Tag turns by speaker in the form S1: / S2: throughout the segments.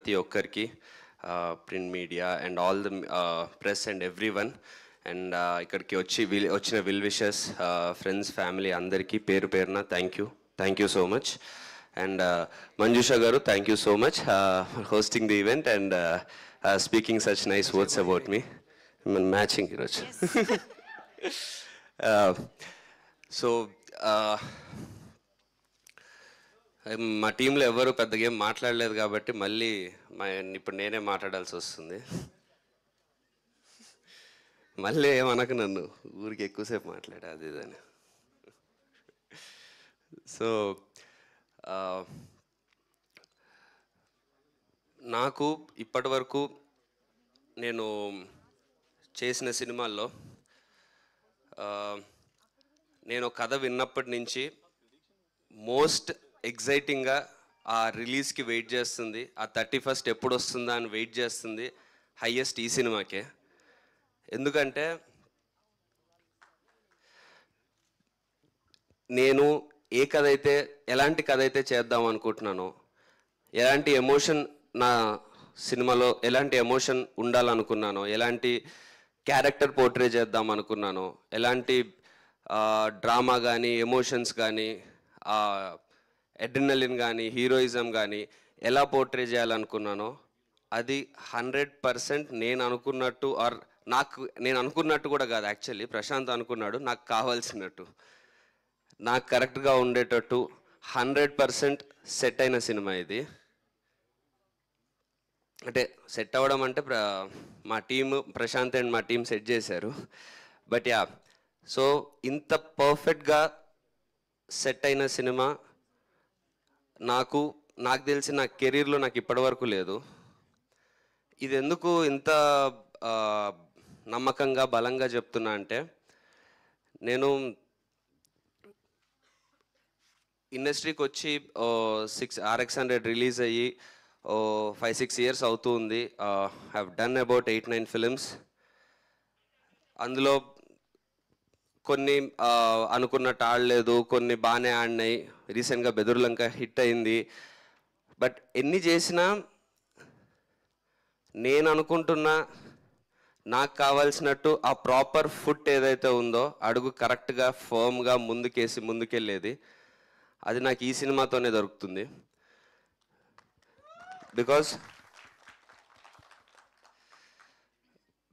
S1: ప్రతి ఒక్కరికి, print media and all the press and everyone. And ఇక్కడికి వచ్చిన విల్ విషెస్, ఫ్రెండ్స్, ఫ్యామిలీ అందరికీ పేరు పేరున thank you so much. And Manjusha garu, thank you so much for hosting the event and speaking such nice words about me. Matching ఈరోజు. So మా టీంలో ఎవరు పెద్దగా ఏం మాట్లాడలేదు కాబట్టి మళ్ళీ ఇప్పుడు నేనే మాట్లాడాల్సి వస్తుంది. మళ్ళీ ఏమనకు నన్ను, ఊరికి ఎక్కువసేపు మాట్లాడా అది ఇదని. సో నాకు ఇప్పటి వరకు నేను చేసిన సినిమాల్లో నేను కథ విన్నప్పటి నుంచి మోస్ట్ ఎగ్జైటింగ్గా ఆ రిలీజ్కి వెయిట్ చేస్తుంది, ఆ 31st ఎప్పుడు వస్తుందా అని వెయిట్ చేస్తుంది హయ్యెస్ట్ ఈ సినిమాకే. ఎందుకంటే నేను ఎలాంటి కథ అయితే చేద్దాం అనుకుంటున్నానో, ఎలాంటి ఎమోషన్ నా సినిమాలో ఎలాంటి ఎమోషన్ ఉండాలనుకున్నానో, ఎలాంటి క్యారెక్టర్ పోర్ట్రే చేద్దాం అనుకున్నానో, ఎలాంటి డ్రామా కానీ ఎమోషన్స్ కానీ అడ్రినలిన్ కానీ హీరోయిజం కానీ ఎలా పోర్ట్రే చేయాలనుకున్నానో అది 100% నేను అనుకున్నట్టు, నేను అనుకున్నట్టు కూడా కాదు, యాక్చువల్లీ ప్రశాంత్ అనుకున్నాడు నాకు కావాల్సినట్టు, నాకు కరెక్ట్గా ఉండేటట్టు 100% సెట్ అయిన సినిమా ఇది. అంటే సెట్ అవ్వడం అంటే మా టీము, ప్రశాంత్ అండ్ మా టీం సెట్ చేశారు. బట్ యా, సో ఇంత పర్ఫెక్ట్గా సెట్ అయిన సినిమా నాకు తెలిసి నా కెరీర్లో నాకు ఇప్పటివరకు లేదు. ఇది ఎందుకు ఇంత నమ్మకంగా బలంగా చెప్తున్నా అంటే, నేను ఇండస్ట్రీకి వచ్చి RX100 రిలీజ్ అయ్యి 5-6 years అవుతుంది. Have done about 8-9 films. అందులో కొన్ని అనుకున్నట్టు ఆడలేదు, కొన్ని బాగానే ఆడినాయి. రీసెంట్గా బెదుర్లంక హిట్ అయింది. బట్ ఎన్ని చేసినా నేను అనుకుంటున్నా నాకు కావాల్సినట్టు ఆ ప్రాపర్ ఫుట్ ఏదైతే ఉందో, అడుగు కరెక్ట్గా ఫర్మ్గా ముందుకెళ్ళేది, అది నాకు ఈ సినిమాతోనే దొరుకుతుంది.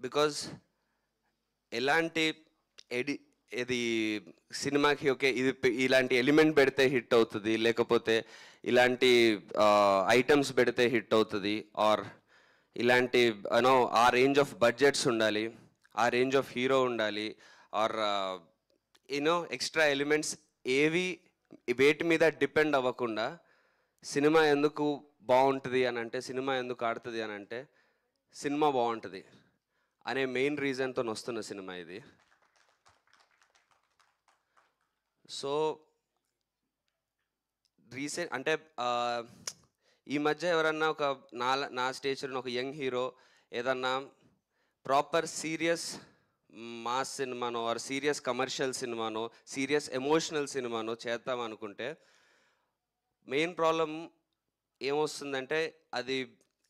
S1: బికాజ్ ఎలాంటి ఇది సినిమాకి ఓకే ఇది ఇలాంటి ఎలిమెంట్ పెడితే హిట్ అవుతుంది, లేకపోతే ఇలాంటి ఐటమ్స్ పెడితే హిట్ అవుతుంది, ఆర్ ఇలాంటి ఆ రేంజ్ ఆఫ్ బడ్జెట్స్ ఉండాలి, ఆ రేంజ్ ఆఫ్ హీరో ఉండాలి, ఆర్ ఎక్స్ట్రా ఎలిమెంట్స్ వేటి మీద డిపెండ్ అవ్వకుండా సినిమా ఎందుకు బాగుంటుంది అని అంటే, సినిమా ఎందుకు ఆడుతుంది అని అంటే, సినిమా బాగుంటుంది అనే మెయిన్ రీజన్తో వస్తున్న సినిమా ఇది. సో అంటే ఈ మధ్య ఎవరన్నా ఒక నా స్టేజ్లో ఒక యంగ్ హీరో ఏదన్నా ప్రాపర్ సీరియస్ మాస్ సినిమానో ఆర్ సీరియస్ కమర్షియల్ సినిమానో సీరియస్ ఎమోషనల్ సినిమానో చేద్దాం అనుకుంటే, మెయిన్ ప్రాబ్లం ఏమొస్తుందంటే అది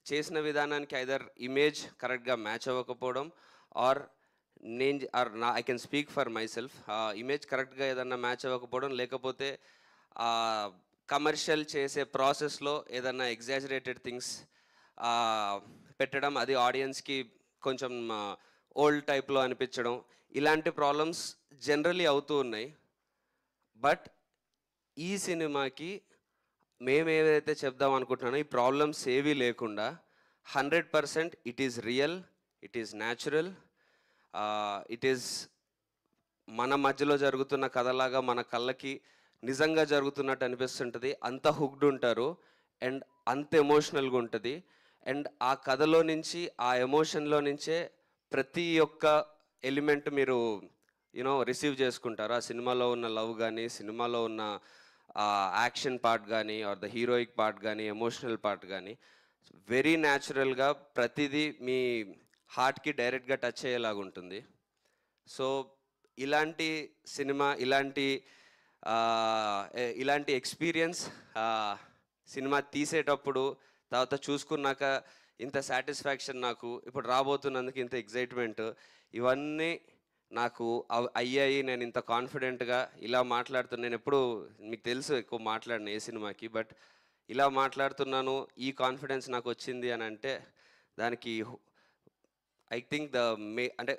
S1: చేసిన విధానానికి ఐదర్ ఇమేజ్ కరెక్ట్గా మ్యాచ్ అవ్వకపోవడం, or I can speak for myself, image కరెక్ట్గా ఏదన్నా మ్యాచ్ అవ్వకపోవడం, లేకపోతే కమర్షియల్ చేసే ప్రాసెస్లో ఏదన్నా ఎగ్జాజరేటెడ్ థింగ్స్ పెట్టడం, అది ఆడియన్స్కి కొంచెం ఓల్డ్ టైప్లో అనిపించడం, ఇలాంటి ప్రాబ్లమ్స్ జనరలీ అవుతూ ఉన్నాయి. బట్ ఈ సినిమాకి మేము ఏదైతే చెప్దాం అనుకుంటున్నానో ఈ ప్రాబ్లమ్స్ ఏవీ లేకుండా 100% it is real, it is natural, it is మన మధ్యలో జరుగుతున్న కథలాగా మన కళ్ళకి నిజంగా జరుగుతున్నట్టు అనిపిస్తుంటుంది. అంత హుక్డ్ ఉంటారు అండ్ అంత ఎమోషనల్గా ఉంటుంది. అండ్ ఆ కథలో నుంచి ఆ ఎమోషన్లో నుంచే ప్రతి ఒక్క ఎలిమెంట్ మీరు రిసీవ్ చేసుకుంటారు. ఆ సినిమాలో ఉన్న లవ్ కానీ, సినిమాలో ఉన్న యాక్షన్ పార్ట్ కానీ, ఆర్ ద హీరోయిక్ పార్ట్ కానీ, ఎమోషనల్ పార్ట్ కానీ వెరీ న్యాచురల్గా ప్రతిదీ మీ హార్ట్కి డైరెక్ట్గా టచ్ అయ్యేలాగా ఉంటుంది. సో ఇలాంటి సినిమా, ఇలాంటి ఎక్స్పీరియన్స్ సినిమా తీసేటప్పుడు తర్వాత చూసుకున్నాక ఇంత సాటిస్ఫాక్షన్, నాకు ఇప్పుడు రాబోతున్నందుకు ఇంత ఎగ్జైట్మెంట్, ఇవన్నీ నాకు అయ్యాయి. నేను ఇంత కాన్ఫిడెంట్గా ఇలా మాట్లాడుతున్నాను. నేను ఎప్పుడు మీకు తెలుసు ఎక్కువ మాట్లాడిన ఏ సినిమాకి, బట్ ఇలా మాట్లాడుతున్నాను, ఈ కాన్ఫిడెన్స్ నాకు వచ్చింది అని అంటే దానికి ఐ థింక్ అంటే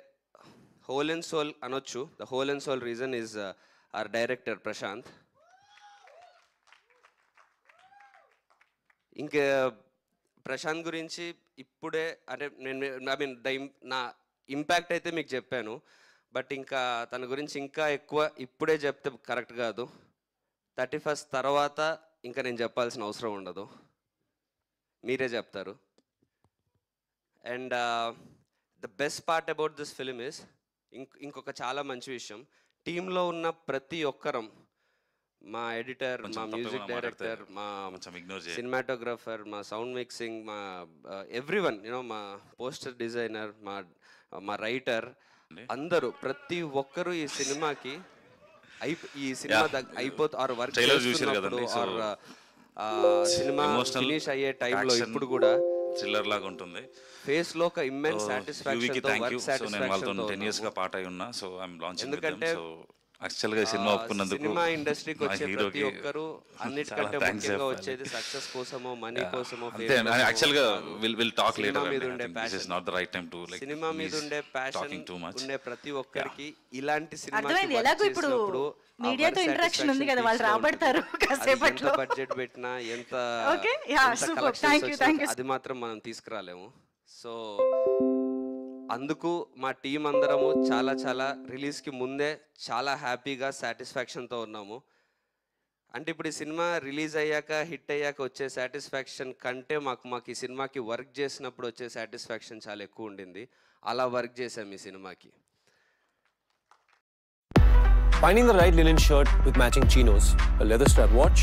S1: హోల్ అండ్ సోల్ అనొచ్చు. The whole and soul reason is our director Prashanth. ఇంకా ప్రశాంత్ గురించి ఇప్పుడే అంటే నా ఇంపాక్ట్ అయితే మీకు చెప్పాను, బట్ ఇంకా తన గురించి ఇంకా ఎక్కువ ఇప్పుడే చెప్తే కరెక్ట్ కాదు. 31st తర్వాత ఇంకా నేను చెప్పాల్సిన అవసరం ఉండదు, మీరే చెప్తారు. And the best part about this film is, ఇంకొక చాలా మంచి విషయం, టీంలో ఉన్న ప్రతి ఒక్కరం, మా ఎడిటర్, మా మ్యూజిక్ డైరెక్టర్, మా సినిమాటోగ్రఫర్, మా సౌండ్ మిక్సింగ్, మా ఎవ్రీవన్, యూనో, మా పోస్టర్ డిజైనర్, మా రైటర్, అందరూ ప్రతి ఒక్కరు ఈ సినిమాకి వర్క్ చేస్తున్నప్పుడు ఆర్ సినిమా ఫినిష్ అయ్యే టైంలో ఇప్పుడు కూడా
S2: థ్రిల్లర్ లాగా ఉంటుంది.
S1: ఫేస్ లో ఒక ఇమ్మెన్స్ సాటిస్ఫాక్షన్ తో, వర్క్ సాటిస్ఫాక్షన్ తో,
S2: 10 years గా పార్ట్ అయి ఉన్నా. So I am launching with them.
S1: ఎందుకంటే
S2: సో యాక్చువల్ గా సినిమా ఒప్పుకున్నందుకు
S1: సినిమా ఇండస్ట్రీకి వచ్చే ప్రతి ఒక్కరు అన్నిటికంటే ముఖ్యంగా వచ్చేది సక్సెస్ కోసమో, మనీ కోసమో,
S2: యాక్చువల్ గా will talk later. This is not the right time to like
S1: cinema మీద ఉండే ప్యాషన్ ఉండే ప్రతి ఒక్కరికి ఇలాంటి సినిమా
S3: ఇప్పుడు మీడియాతో ఇంటరాక్షన్ ఉంది కదా, వాళ్ళు రాబడతారు కాసేపట్లో.
S1: బడ్జెట్ పెట్టినా ఎంత అది మాత్రం మనం తీసుకురాలేము. సో అందుకు మా టీం అందరము చాలా రిలీజ్కి ముందే చాలా హ్యాపీగా సాటిస్ఫాక్షన్తో ఉన్నాము. అంటే ఇప్పుడు ఈ సినిమా రిలీజ్ అయ్యాక, హిట్ అయ్యాక వచ్చే సాటిస్ఫాక్షన్ కంటే మాకు ఈ సినిమాకి వర్క్ చేసినప్పుడు వచ్చే సాటిస్ఫాక్షన్ చాలా ఎక్కువ ఉండింది. అలా వర్క్ చేసాం ఈ సినిమాకి.
S4: Finding the right linen shirt with matching chinos, a leather strap watch,